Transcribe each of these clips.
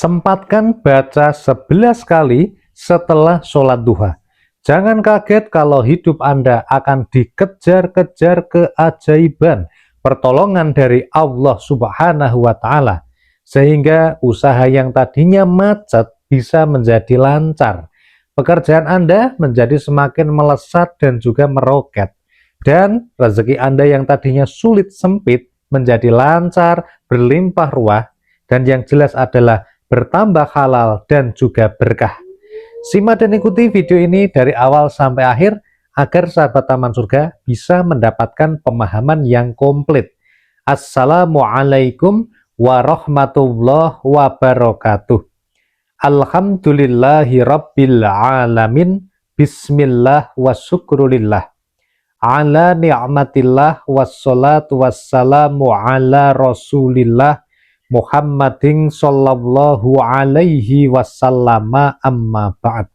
Sempatkan baca 11 kali setelah sholat duha. Jangan kaget kalau hidup Anda akan dikejar-kejar keajaiban, pertolongan dari Allah Subhanahu wa Ta'ala, sehingga usaha yang tadinya macet bisa menjadi lancar. Pekerjaan Anda menjadi semakin melesat dan juga meroket, dan rezeki Anda yang tadinya sulit sempit menjadi lancar, berlimpah ruah, dan yang jelas adalah bertambah halal dan juga berkah. Simak dan ikuti video ini dari awal sampai akhir agar sahabat Taman Surga bisa mendapatkan pemahaman yang komplit. Assalamualaikum warahmatullahi wabarakatuh. Alhamdulillahi rabbil alamin. Bismillah wa syukrulillah. Ala ni'matillah wassalatu wassalamu ala rasulillah Muhammadin sallallahu alaihi wasallam, amma ba'd.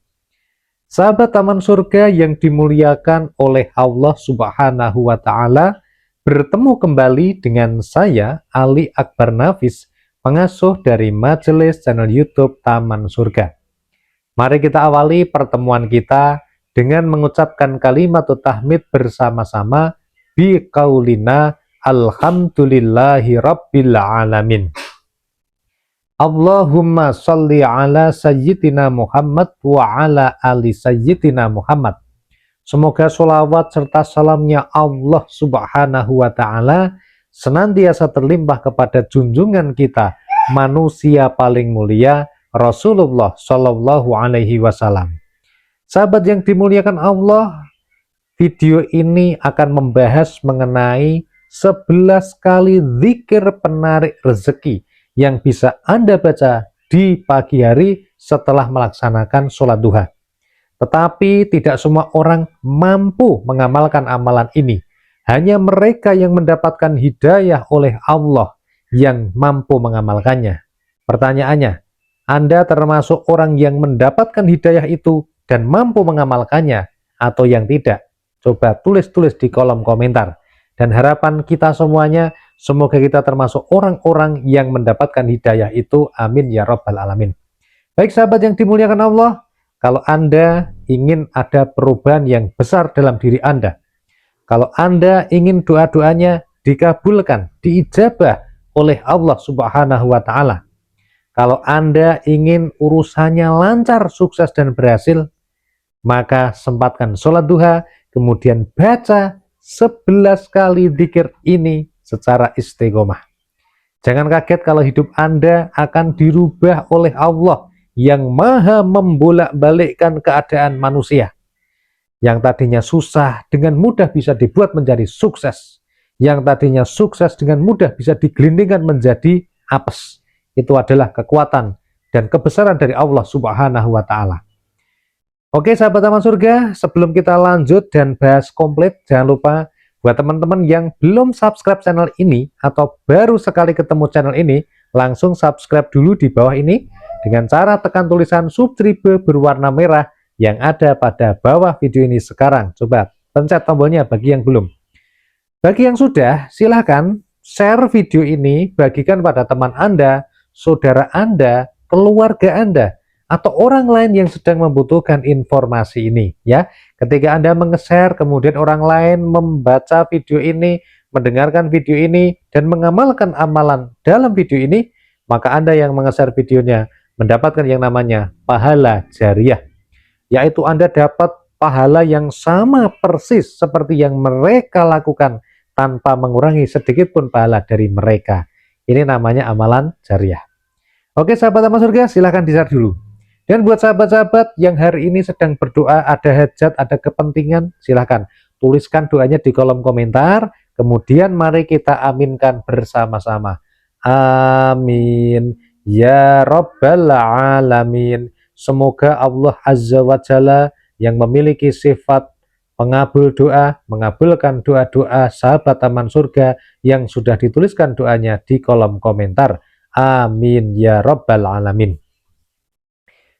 Sahabat Taman Surga yang dimuliakan oleh Allah Subhanahu wa Ta'ala, bertemu kembali dengan saya Ali Akbar Nafis, pengasuh dari majelis channel YouTube Taman Surga. Mari kita awali pertemuan kita dengan mengucapkan kalimat tahmid bersama-sama bi qaulina alhamdulillahi rabbil alamin. Allahumma sholli ala sayyidina Muhammad wa ala ali sayyidina Muhammad. Semoga sholawat serta salamnya Allah Subhanahu wa Ta'ala senantiasa terlimpah kepada junjungan kita, manusia paling mulia, Rasulullah Shallallahu Alaihi Wasallam. Sahabat yang dimuliakan Allah, video ini akan membahas mengenai 11 kali zikir penarik rezeki yang bisa Anda baca di pagi hari setelah melaksanakan sholat duha. Tetapi tidak semua orang mampu mengamalkan amalan ini. Hanya mereka yang mendapatkan hidayah oleh Allah yang mampu mengamalkannya. Pertanyaannya, Anda termasuk orang yang mendapatkan hidayah itu dan mampu mengamalkannya atau yang tidak? Coba tulis-tulis di kolom komentar. Dan harapan kita semuanya, semoga kita termasuk orang-orang yang mendapatkan hidayah itu. Amin ya rabbal alamin. Baik sahabat yang dimuliakan Allah, kalau Anda ingin ada perubahan yang besar dalam diri Anda, kalau Anda ingin doa-doanya dikabulkan, diijabah oleh Allah Subhanahu wa Ta'ala, kalau Anda ingin urusannya lancar, sukses dan berhasil, maka sempatkan sholat duha, kemudian baca 11 kali zikir ini secara istiqomah. Jangan kaget kalau hidup Anda akan dirubah oleh Allah yang maha membolak-balikkan keadaan manusia. Yang tadinya susah dengan mudah bisa dibuat menjadi sukses. Yang tadinya sukses dengan mudah bisa digelindingkan menjadi apes. Itu adalah kekuatan dan kebesaran dari Allah Subhanahu wa Ta'ala. Oke sahabat Taman Surga, sebelum kita lanjut dan bahas komplit, jangan lupa buat teman-teman yang belum subscribe channel ini atau baru sekali ketemu channel ini, langsung subscribe dulu di bawah ini dengan cara tekan tulisan subscribe berwarna merah yang ada pada bawah video ini sekarang. Coba pencet tombolnya bagi yang belum. Bagi yang sudah, silahkan share video ini, bagikan pada teman Anda, saudara Anda, keluarga Anda, atau orang lain yang sedang membutuhkan informasi ini ya. Ketika Anda menge-share, kemudian orang lain membaca video ini, mendengarkan video ini dan mengamalkan amalan dalam video ini, maka Anda yang menge-share videonya mendapatkan yang namanya pahala jariah, yaitu Anda dapat pahala yang sama persis seperti yang mereka lakukan tanpa mengurangi sedikit pun pahala dari mereka. Ini namanya amalan jariah. Oke sahabat Taman Surga, silahkan di-share dulu. Dan buat sahabat-sahabat yang hari ini sedang berdoa, ada hajat, ada kepentingan, silahkan tuliskan doanya di kolom komentar. Kemudian mari kita aminkan bersama-sama. Amin ya rabbal alamin. Semoga Allah Azza wa Jalla yang memiliki sifat pengabul doa, mengabulkan doa-doa sahabat Taman Surga yang sudah dituliskan doanya di kolom komentar. Amin ya rabbal alamin.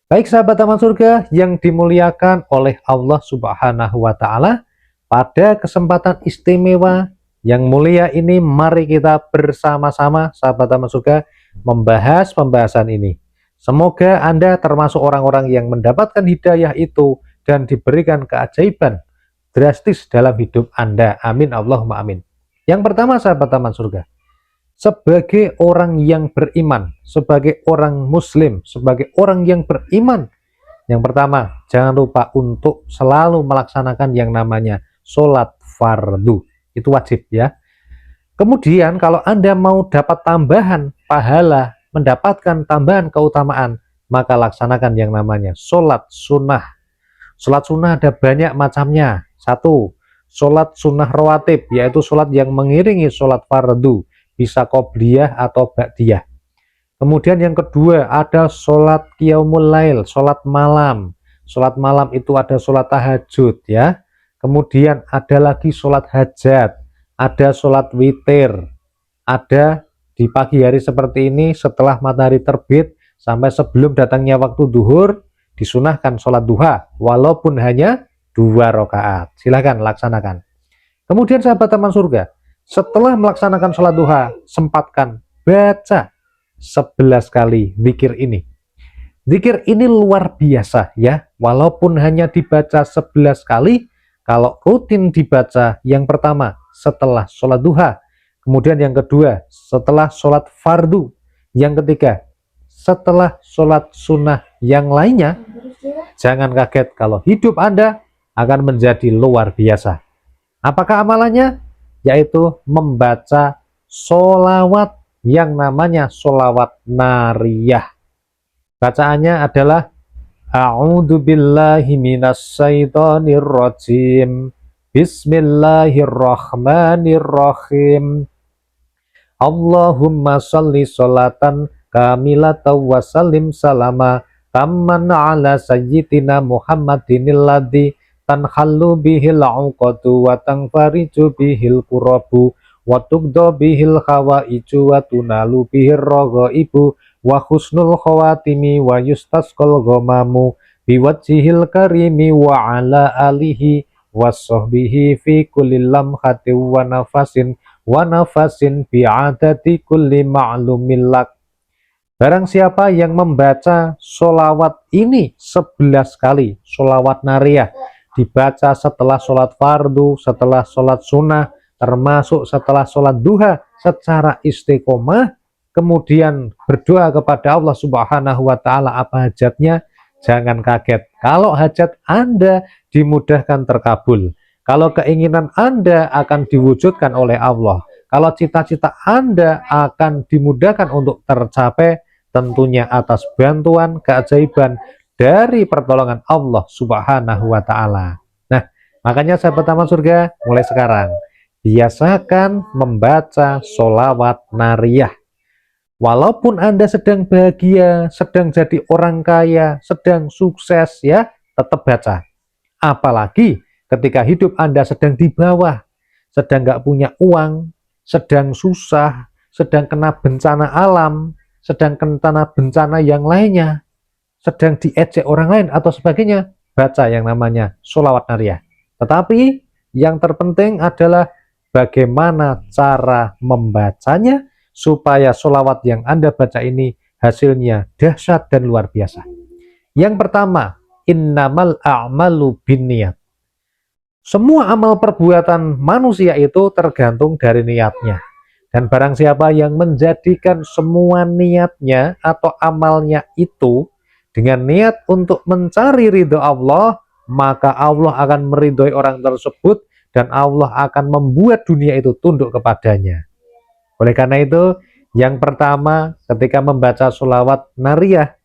Baik sahabat Taman Surga yang dimuliakan oleh Allah Subhanahu wa Ta'ala, pada kesempatan istimewa yang mulia ini, mari kita bersama-sama sahabat Taman Surga membahas pembahasan ini. Semoga Anda termasuk orang-orang yang mendapatkan hidayah itu dan diberikan keajaiban drastis dalam hidup Anda. Amin Allahumma amin. Yang pertama, sahabat taman surga, sebagai orang yang beriman, sebagai orang muslim, sebagai orang yang beriman, yang pertama, jangan lupa untuk selalu melaksanakan yang namanya sholat fardu. Itu wajib ya. Kemudian kalau Anda mau dapat tambahan pahala, mendapatkan tambahan keutamaan, maka laksanakan yang namanya sholat sunnah. Sholat sunnah ada banyak macamnya. Satu, sholat sunnah rawatib, yaitu sholat yang mengiringi sholat fardu, bisa qobliyah atau ba'diyah. Kemudian yang kedua ada sholat qiyamul lail, sholat malam. Sholat malam itu ada sholat tahajud ya. Kemudian ada lagi sholat hajat, ada sholat witir, ada di pagi hari seperti ini setelah matahari terbit sampai sebelum datangnya waktu duhur disunahkan sholat duha walaupun hanya 2 rakaat. Silahkan laksanakan. Kemudian sahabat taman surga, setelah melaksanakan sholat duha, sempatkan baca 11 kali zikir ini. Zikir ini luar biasa ya, walaupun hanya dibaca 11 kali, kalau rutin dibaca, yang pertama setelah sholat duha, kemudian yang kedua setelah sholat fardu, yang ketiga setelah sholat sunnah yang lainnya, jangan kaget kalau hidup Anda akan menjadi luar biasa. Apakah amalannya? Yaitu membaca sholawat yang namanya sholawat nariyah. Bacaannya adalah A'udzu billahi minasyaitonir rajim. Bismillahirrahmanirrahim. Allahumma sholli sholatan kamilatan wa sallim salama tamman ala sayyidina Muhammadinil ladzi tanhallu bihil 'uqadu wa tanfariju bihil kurabu wa tuqda bihil hawaiju wa tunalu bihir raghaibu wa husnul khawatimi wa yustasqal ghamamu biwajhil karimi wa ala alihi wassohbihi fi kulli lamhati wa nafasin bi'adati kulli ma'lumil lak. Barang siapa yang membaca sholawat ini 11 kali, sholawat nariyah, dibaca setelah sholat fardu, setelah sholat sunnah, termasuk setelah sholat duha secara istiqomah, kemudian berdoa kepada Allah Subhanahu wa Ta'ala apa hajatnya, jangan kaget kalau hajat Anda dimudahkan terkabul, kalau keinginan Anda akan diwujudkan oleh Allah, kalau cita-cita Anda akan dimudahkan untuk tercapai, tentunya atas bantuan keajaiban dari pertolongan Allah Subhanahu wa Ta'ala. Nah, makanya sahabat taman surga, mulai sekarang biasakan membaca sholawat nariyah. Walaupun Anda sedang bahagia, sedang jadi orang kaya, sedang sukses ya, tetap baca. Apalagi ketika hidup Anda sedang di bawah, sedang nggak punya uang, sedang susah, sedang kena bencana alam, sedang kena bencana yang lainnya, sedang diejek orang lain atau sebagainya, baca yang namanya sholawat nariyah. Tetapi yang terpenting adalah bagaimana cara membacanya supaya sholawat yang Anda baca ini hasilnya dahsyat dan luar biasa. Yang pertama, innamal a'malu binniyat. Semua amal perbuatan manusia itu tergantung dari niatnya. Dan barang siapa yang menjadikan semua niatnya atau amalnya itu dengan niat untuk mencari ridho Allah, maka Allah akan meridhoi orang tersebut dan Allah akan membuat dunia itu tunduk kepadanya. Oleh karena itu, yang pertama ketika membaca sholawat nariyah,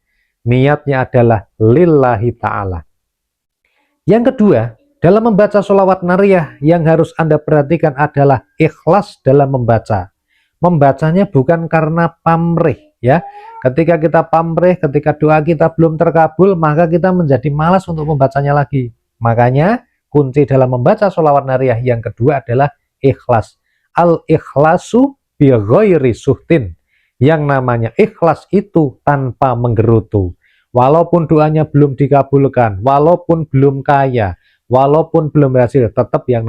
niatnya adalah lillahi ta'ala. Yang kedua, dalam membaca sholawat nariyah yang harus Anda perhatikan adalah ikhlas dalam membaca. Membacanya bukan karena pamrih ya. Ketika kita pamrih, ketika doa kita belum terkabul, maka kita menjadi malas untuk membacanya lagi. Makanya kunci dalam membaca sholawat nariyah yang kedua adalah ikhlas. Al-ikhlasu bi ghairi suhtin. Yang namanya ikhlas itu tanpa menggerutu. Walaupun doanya belum dikabulkan, walaupun belum kaya, walaupun belum berhasil, tetap yang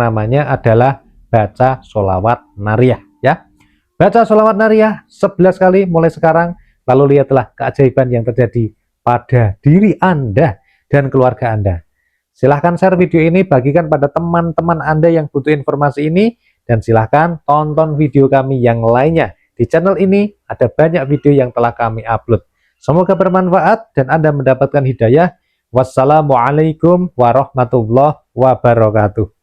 namanya adalah baca sholawat nariyah ya. Baca sholawat nariyah 11 kali mulai sekarang, lalu lihatlah keajaiban yang terjadi pada diri Anda dan keluarga Anda. Silahkan share video ini, bagikan pada teman-teman Anda yang butuh informasi ini, dan silahkan tonton video kami yang lainnya. Di channel ini ada banyak video yang telah kami upload. Semoga bermanfaat dan Anda mendapatkan hidayah. Wassalamualaikum warahmatullahi wabarakatuh.